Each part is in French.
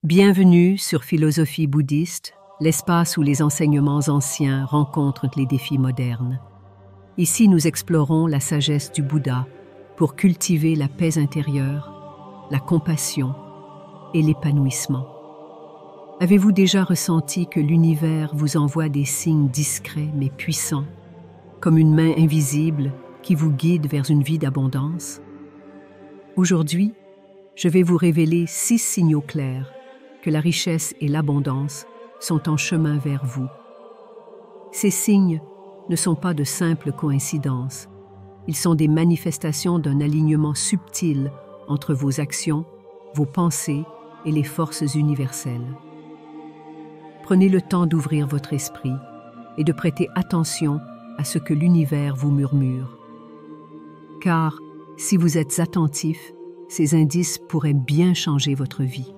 Bienvenue sur Philosophie bouddhiste, l'espace où les enseignements anciens rencontrent les défis modernes. Ici, nous explorons la sagesse du Bouddha pour cultiver la paix intérieure, la compassion et l'épanouissement. Avez-vous déjà ressenti que l'univers vous envoie des signes discrets mais puissants, comme une main invisible qui vous guide vers une vie d'abondance? Aujourd'hui, je vais vous révéler 6 signaux clairs que la richesse et l'abondance sont en chemin vers vous. Ces signes ne sont pas de simples coïncidences. Ils sont des manifestations d'un alignement subtil entre vos actions, vos pensées et les forces universelles. Prenez le temps d'ouvrir votre esprit et de prêter attention à ce que l'univers vous murmure. Car si vous êtes attentif, ces indices pourraient bien changer votre vie.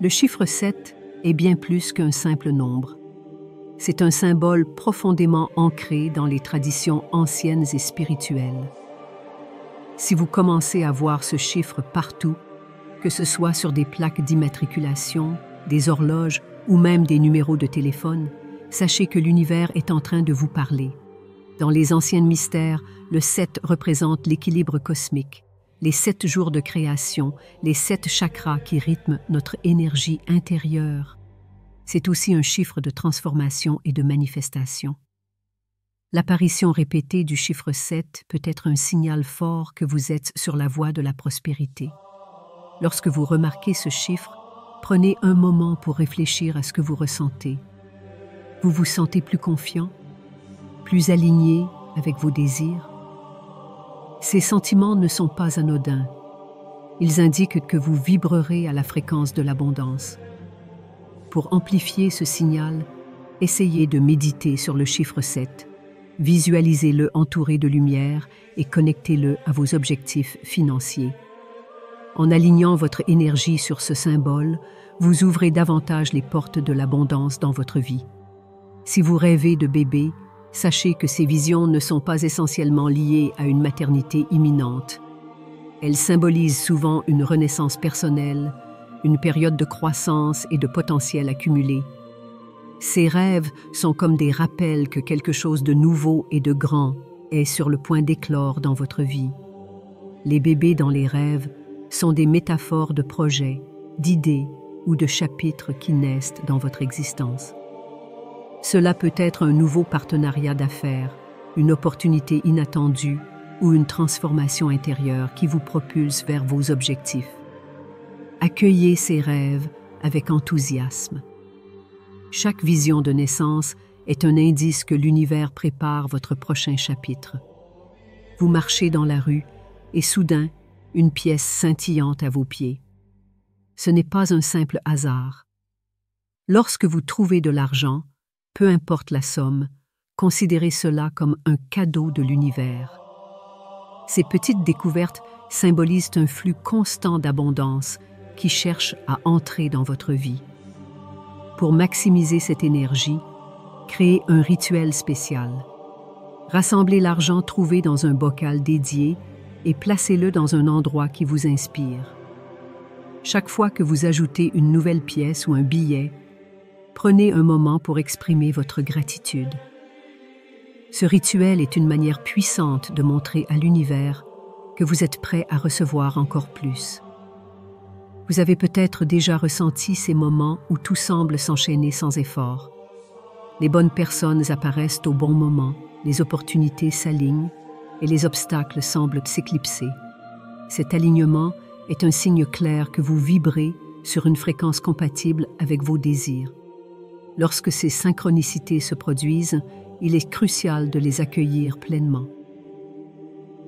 Le chiffre 7 est bien plus qu'un simple nombre. C'est un symbole profondément ancré dans les traditions anciennes et spirituelles. Si vous commencez à voir ce chiffre partout, que ce soit sur des plaques d'immatriculation, des horloges ou même des numéros de téléphone, sachez que l'univers est en train de vous parler. Dans les anciens mystères, le 7 représente l'équilibre cosmique, les 7 jours de création, les 7 chakras qui rythment notre énergie intérieure. C'est aussi un chiffre de transformation et de manifestation. L'apparition répétée du chiffre 7 peut être un signal fort que vous êtes sur la voie de la prospérité. Lorsque vous remarquez ce chiffre, prenez un moment pour réfléchir à ce que vous ressentez. Vous vous sentez plus confiant, plus aligné avec vos désirs? Ces sentiments ne sont pas anodins. Ils indiquent que vous vibrerez à la fréquence de l'abondance. Pour amplifier ce signal, essayez de méditer sur le chiffre 7. Visualisez-le entouré de lumière et connectez-le à vos objectifs financiers. En alignant votre énergie sur ce symbole, vous ouvrez davantage les portes de l'abondance dans votre vie. Si vous rêvez de bébé, sachez que ces visions ne sont pas essentiellement liées à une maternité imminente. Elles symbolisent souvent une renaissance personnelle, une période de croissance et de potentiel accumulé. Ces rêves sont comme des rappels que quelque chose de nouveau et de grand est sur le point d'éclore dans votre vie. Les bébés dans les rêves sont des métaphores de projets, d'idées ou de chapitres qui naissent dans votre existence. Cela peut être un nouveau partenariat d'affaires, une opportunité inattendue ou une transformation intérieure qui vous propulse vers vos objectifs. Accueillez ces rêves avec enthousiasme. Chaque vision de naissance est un indice que l'univers prépare votre prochain chapitre. Vous marchez dans la rue et soudain, une pièce scintillante à vos pieds. Ce n'est pas un simple hasard. Lorsque vous trouvez de l'argent, peu importe la somme, considérez cela comme un cadeau de l'univers. Ces petites découvertes symbolisent un flux constant d'abondance qui cherche à entrer dans votre vie. Pour maximiser cette énergie, créez un rituel spécial. Rassemblez l'argent trouvé dans un bocal dédié et placez-le dans un endroit qui vous inspire. Chaque fois que vous ajoutez une nouvelle pièce ou un billet, prenez un moment pour exprimer votre gratitude. Ce rituel est une manière puissante de montrer à l'univers que vous êtes prêt à recevoir encore plus. Vous avez peut-être déjà ressenti ces moments où tout semble s'enchaîner sans effort. Les bonnes personnes apparaissent au bon moment, les opportunités s'alignent et les obstacles semblent s'éclipser. Cet alignement est un signe clair que vous vibrez sur une fréquence compatible avec vos désirs. Lorsque ces synchronicités se produisent, il est crucial de les accueillir pleinement.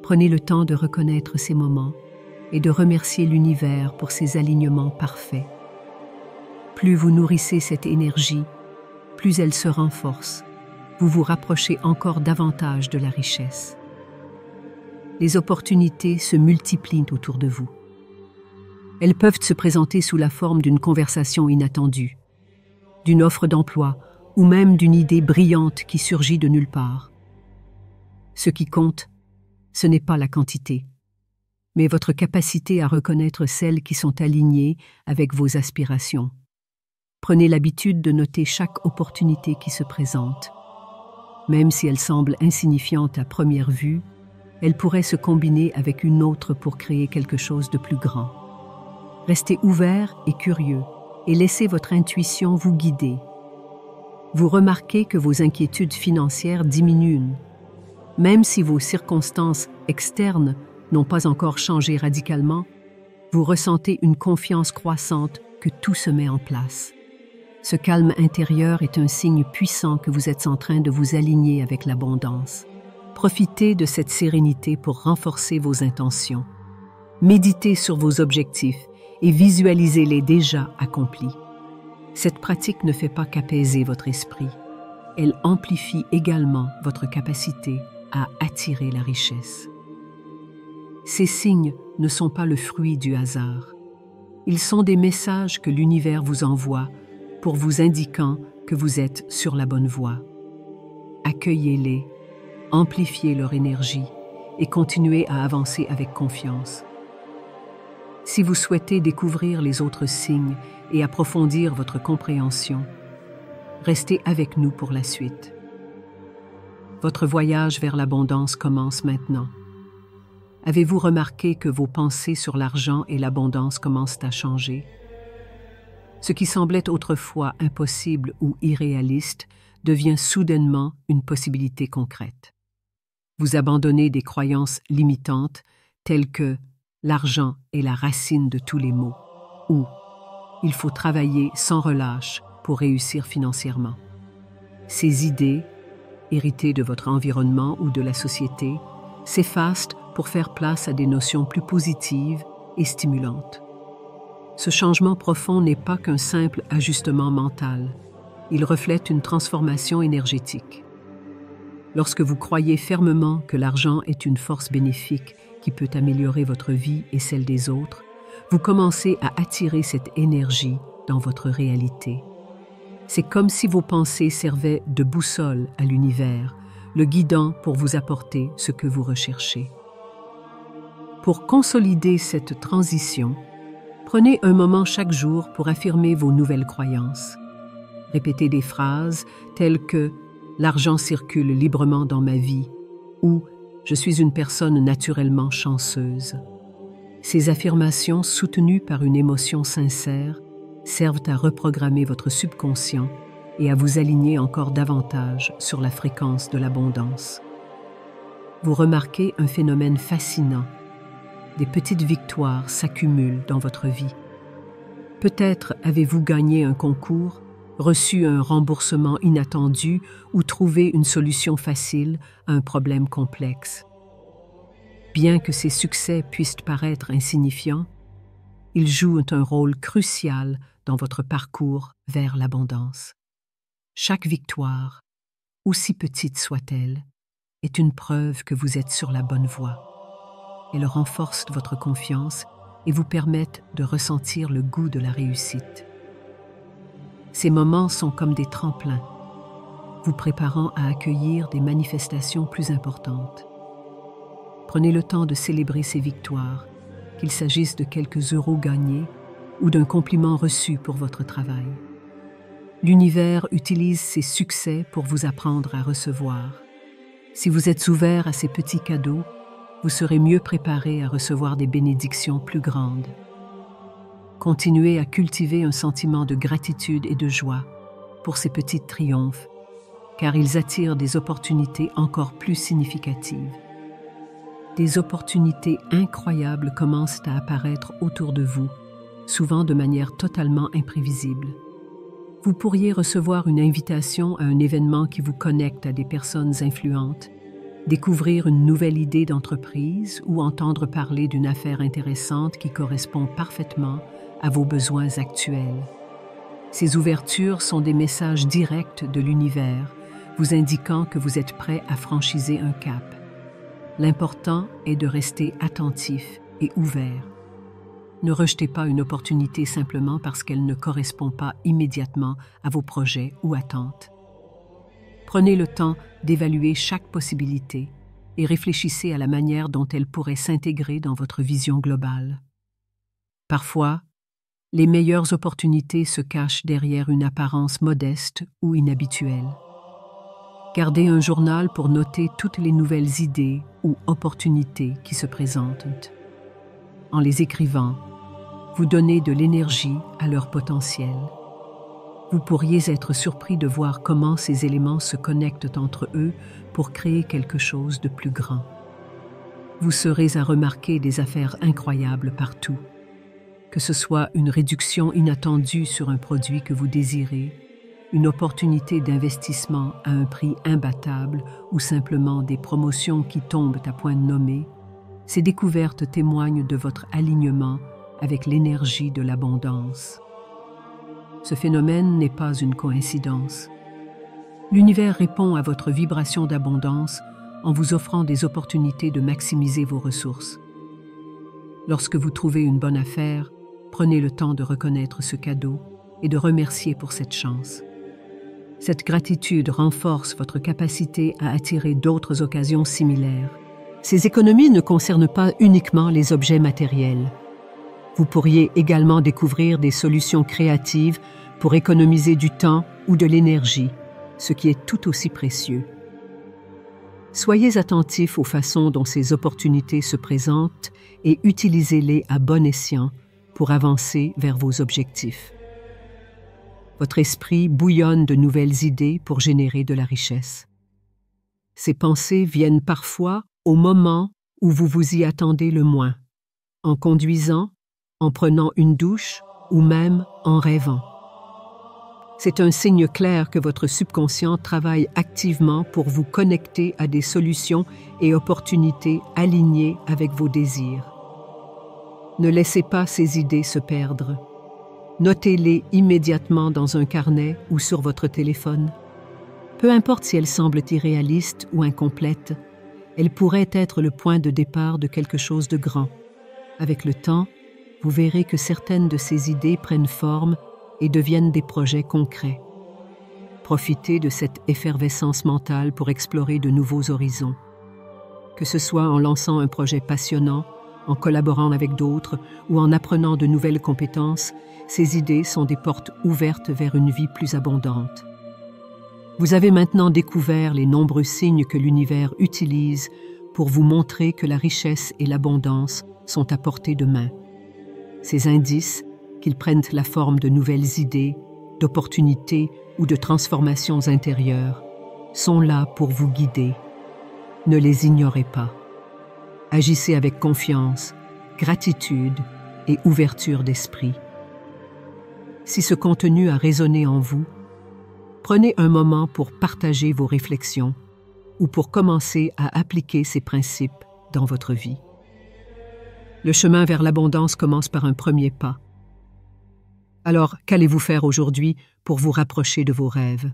Prenez le temps de reconnaître ces moments et de remercier l'univers pour ses alignements parfaits. Plus vous nourrissez cette énergie, plus elle se renforce. Vous vous rapprochez encore davantage de la richesse. Les opportunités se multiplient autour de vous. Elles peuvent se présenter sous la forme d'une conversation inattendue, d'une offre d'emploi ou même d'une idée brillante qui surgit de nulle part. Ce qui compte, ce n'est pas la quantité, mais votre capacité à reconnaître celles qui sont alignées avec vos aspirations. Prenez l'habitude de noter chaque opportunité qui se présente. Même si elle semble insignifiante à première vue, elle pourrait se combiner avec une autre pour créer quelque chose de plus grand. Restez ouvert et curieux et laissez votre intuition vous guider. Vous remarquez que vos inquiétudes financières diminuent. Même si vos circonstances externes n'ont pas encore changé radicalement, vous ressentez une confiance croissante que tout se met en place. Ce calme intérieur est un signe puissant que vous êtes en train de vous aligner avec l'abondance. Profitez de cette sérénité pour renforcer vos intentions. Méditez sur vos objectifs et visualisez-les déjà accomplis. Cette pratique ne fait pas qu'apaiser votre esprit. Elle amplifie également votre capacité à attirer la richesse. Ces signes ne sont pas le fruit du hasard. Ils sont des messages que l'univers vous envoie pour vous indiquant que vous êtes sur la bonne voie. Accueillez-les, amplifiez leur énergie et continuez à avancer avec confiance. Si vous souhaitez découvrir les autres signes et approfondir votre compréhension, restez avec nous pour la suite. Votre voyage vers l'abondance commence maintenant. Avez-vous remarqué que vos pensées sur l'argent et l'abondance commencent à changer? Ce qui semblait autrefois impossible ou irréaliste devient soudainement une possibilité concrète. Vous abandonnez des croyances limitantes telles que « l'argent est la racine de tous les maux » ou « il faut travailler sans relâche pour réussir financièrement ». Ces idées, héritées de votre environnement ou de la société, s'effacent pour faire place à des notions plus positives et stimulantes. Ce changement profond n'est pas qu'un simple ajustement mental. Il reflète une transformation énergétique. Lorsque vous croyez fermement que l'argent est une force bénéfique qui peut améliorer votre vie et celle des autres, vous commencez à attirer cette énergie dans votre réalité. C'est comme si vos pensées servaient de boussole à l'univers, le guidant pour vous apporter ce que vous recherchez. Pour consolider cette transition, prenez un moment chaque jour pour affirmer vos nouvelles croyances. Répétez des phrases telles que « l'argent circule librement dans ma vie » ou « je suis une personne naturellement chanceuse ». Ces affirmations, soutenues par une émotion sincère, servent à reprogrammer votre subconscient et à vous aligner encore davantage sur la fréquence de l'abondance. Vous remarquez un phénomène fascinant. Des petites victoires s'accumulent dans votre vie. Peut-être avez-vous gagné un concours, reçu un remboursement inattendu ou trouvé une solution facile à un problème complexe. Bien que ces succès puissent paraître insignifiants, ils jouent un rôle crucial dans votre parcours vers l'abondance. Chaque victoire, aussi petite soit-elle, est une preuve que vous êtes sur la bonne voie. Elle renforce votre confiance et vous permettent de ressentir le goût de la réussite. Ces moments sont comme des tremplins, vous préparant à accueillir des manifestations plus importantes. Prenez le temps de célébrer ces victoires, qu'il s'agisse de quelques euros gagnés ou d'un compliment reçu pour votre travail. L'univers utilise ces succès pour vous apprendre à recevoir. Si vous êtes ouvert à ces petits cadeaux, vous serez mieux préparé à recevoir des bénédictions plus grandes. Continuez à cultiver un sentiment de gratitude et de joie pour ces petits triomphes, car ils attirent des opportunités encore plus significatives. Des opportunités incroyables commencent à apparaître autour de vous, souvent de manière totalement imprévisible. Vous pourriez recevoir une invitation à un événement qui vous connecte à des personnes influentes, découvrir une nouvelle idée d'entreprise ou entendre parler d'une affaire intéressante qui correspond parfaitement à vos besoins actuels. Ces ouvertures sont des messages directs de l'univers, vous indiquant que vous êtes prêt à franchir un cap. L'important est de rester attentif et ouvert. Ne rejetez pas une opportunité simplement parce qu'elle ne correspond pas immédiatement à vos projets ou attentes. Prenez le temps d'évaluer chaque possibilité et réfléchissez à la manière dont elles pourraient s'intégrer dans votre vision globale. Parfois, les meilleures opportunités se cachent derrière une apparence modeste ou inhabituelle. Gardez un journal pour noter toutes les nouvelles idées ou opportunités qui se présentent. En les écrivant, vous donnez de l'énergie à leur potentiel. Vous pourriez être surpris de voir comment ces éléments se connectent entre eux pour créer quelque chose de plus grand. Vous serez à remarquer des affaires incroyables partout, que ce soit une réduction inattendue sur un produit que vous désirez, une opportunité d'investissement à un prix imbattable ou simplement des promotions qui tombent à point nommé. Ces découvertes témoignent de votre alignement avec l'énergie de l'abondance. Ce phénomène n'est pas une coïncidence. L'univers répond à votre vibration d'abondance en vous offrant des opportunités de maximiser vos ressources. Lorsque vous trouvez une bonne affaire, prenez le temps de reconnaître ce cadeau et de remercier pour cette chance. Cette gratitude renforce votre capacité à attirer d'autres occasions similaires. Ces économies ne concernent pas uniquement les objets matériels. Vous pourriez également découvrir des solutions créatives pour économiser du temps ou de l'énergie, ce qui est tout aussi précieux. Soyez attentifs aux façons dont ces opportunités se présentent et utilisez-les à bon escient pour avancer vers vos objectifs. Votre esprit bouillonne de nouvelles idées pour générer de la richesse. Ces pensées viennent parfois au moment où vous vous y attendez le moins, en conduisant, en prenant une douche ou même en rêvant. C'est un signe clair que votre subconscient travaille activement pour vous connecter à des solutions et opportunités alignées avec vos désirs. Ne laissez pas ces idées se perdre. Notez-les immédiatement dans un carnet ou sur votre téléphone. Peu importe si elles semblent irréalistes ou incomplètes, elles pourraient être le point de départ de quelque chose de grand. Avec le temps, vous verrez que certaines de ces idées prennent forme et deviennent des projets concrets. Profitez de cette effervescence mentale pour explorer de nouveaux horizons. Que ce soit en lançant un projet passionnant, en collaborant avec d'autres ou en apprenant de nouvelles compétences, ces idées sont des portes ouvertes vers une vie plus abondante. Vous avez maintenant découvert les nombreux signes que l'univers utilise pour vous montrer que la richesse et l'abondance sont à portée de main. Ces indices, qu'ils prennent la forme de nouvelles idées, d'opportunités ou de transformations intérieures, sont là pour vous guider. Ne les ignorez pas. Agissez avec confiance, gratitude et ouverture d'esprit. Si ce contenu a résonné en vous, prenez un moment pour partager vos réflexions ou pour commencer à appliquer ces principes dans votre vie. Le chemin vers l'abondance commence par un premier pas. Alors, qu'allez-vous faire aujourd'hui pour vous rapprocher de vos rêves?